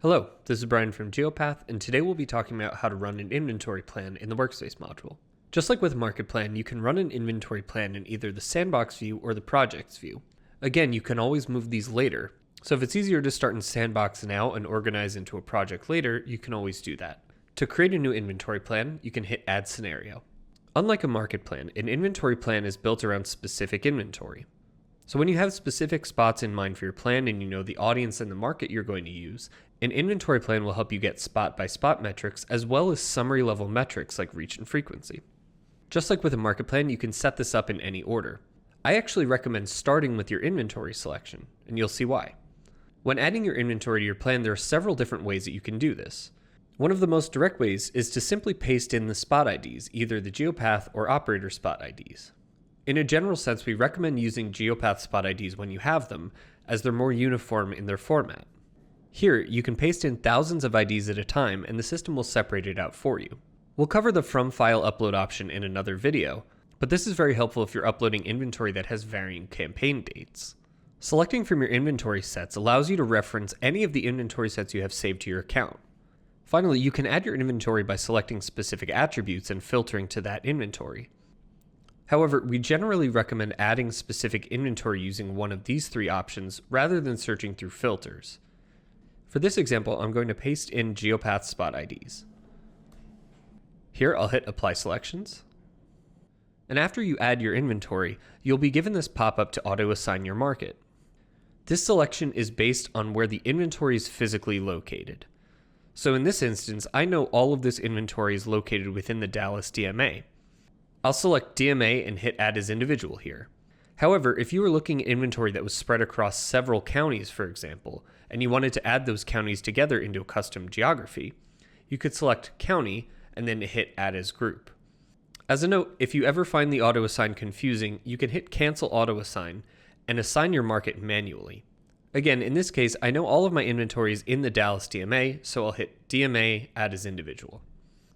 Hello, this is Brian from GeoPath, and today we'll be talking about how to run an inventory plan in the Workspace module. Just like with Market Plan, you can run an inventory plan in either the Sandbox view or the Projects view. Again, you can always move these later, so if it's easier to start in Sandbox now and organize into a project later, you can always do that. To create a new inventory plan, you can hit Add Scenario. Unlike a Market Plan, an inventory plan is built around specific inventory. So when you have specific spots in mind for your plan and you know the audience and the market you're going to use, an inventory plan will help you get spot-by-spot metrics as well as summary-level metrics like reach and frequency. Just like with a market plan, you can set this up in any order. I actually recommend starting with your inventory selection, and you'll see why. When adding your inventory to your plan, there are several different ways that you can do this. One of the most direct ways is to simply paste in the spot IDs, either the GeoPath or operator spot IDs. In a general sense, we recommend using GeoPath spot IDs when you have them, as they're more uniform in their format. Here, you can paste in thousands of IDs at a time and the system will separate it out for you. We'll cover the from file upload option in another video, but this is very helpful if you're uploading inventory that has varying campaign dates. Selecting from your inventory sets allows you to reference any of the inventory sets you have saved to your account. Finally, you can add your inventory by selecting specific attributes and filtering to that inventory. However, we generally recommend adding specific inventory using one of these three options rather than searching through filters. For this example, I'm going to paste in GeoPath spot IDs. Here, I'll hit Apply Selections. And after you add your inventory, you'll be given this pop-up to auto-assign your market. This selection is based on where the inventory is physically located. So in this instance, I know all of this inventory is located within the Dallas DMA. I'll select DMA and hit Add as Individual here. However, if you were looking at inventory that was spread across several counties, for example, and you wanted to add those counties together into a custom geography, you could select County and then hit Add as Group. As a note, if you ever find the auto-assign confusing, you can hit Cancel Auto-Assign and assign your market manually. Again, in this case, I know all of my inventory is in the Dallas DMA, so I'll hit DMA Add as Individual.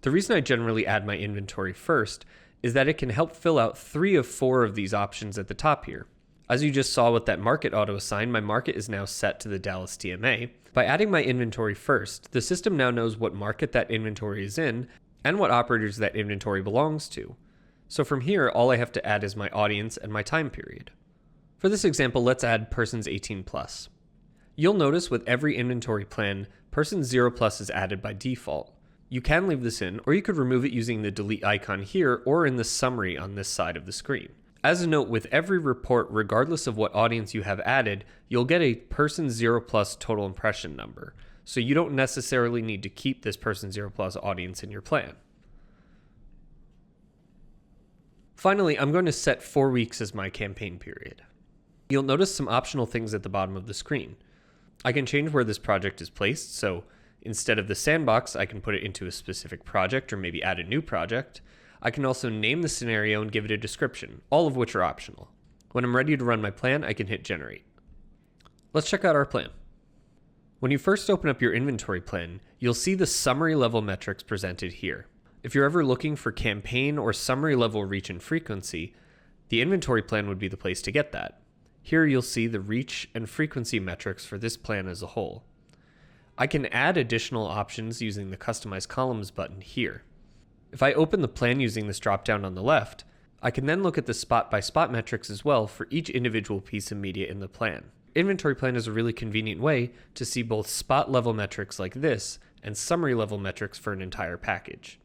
The reason I generally add my inventory first is that it can help fill out 3 of 4 of these options at the top here. As you just saw with that market auto-assign, my market is now set to the Dallas DMA. By adding my inventory first, the system now knows what market that inventory is in and what operators that inventory belongs to. So from here, all I have to add is my audience and my time period. For this example, let's add persons 18+. You'll notice with every inventory plan, person 0+ is added by default. You can leave this in, or you could remove it using the delete icon here or in the summary on this side of the screen. As a note, with every report, regardless of what audience you have added, you'll get a person 0+ total impression number, so you don't necessarily need to keep this person 0+ audience in your plan. Finally, I'm going to set 4 weeks as my campaign period. You'll notice some optional things at the bottom of the screen. I can change where this project is placed, so instead of the sandbox, I can put it into a specific project or maybe add a new project. I can also name the scenario and give it a description, all of which are optional. When I'm ready to run my plan, I can hit Generate. Let's check out our plan. When you first open up your inventory plan, you'll see the summary level metrics presented here. If you're ever looking for campaign or summary level reach and frequency, the inventory plan would be the place to get that. Here you'll see the reach and frequency metrics for this plan as a whole. I can add additional options using the Customize Columns button here. If I open the plan using this dropdown on the left, I can then look at the spot-by-spot metrics as well for each individual piece of media in the plan. Inventory plan is a really convenient way to see both spot-level metrics like this and summary-level metrics for an entire package.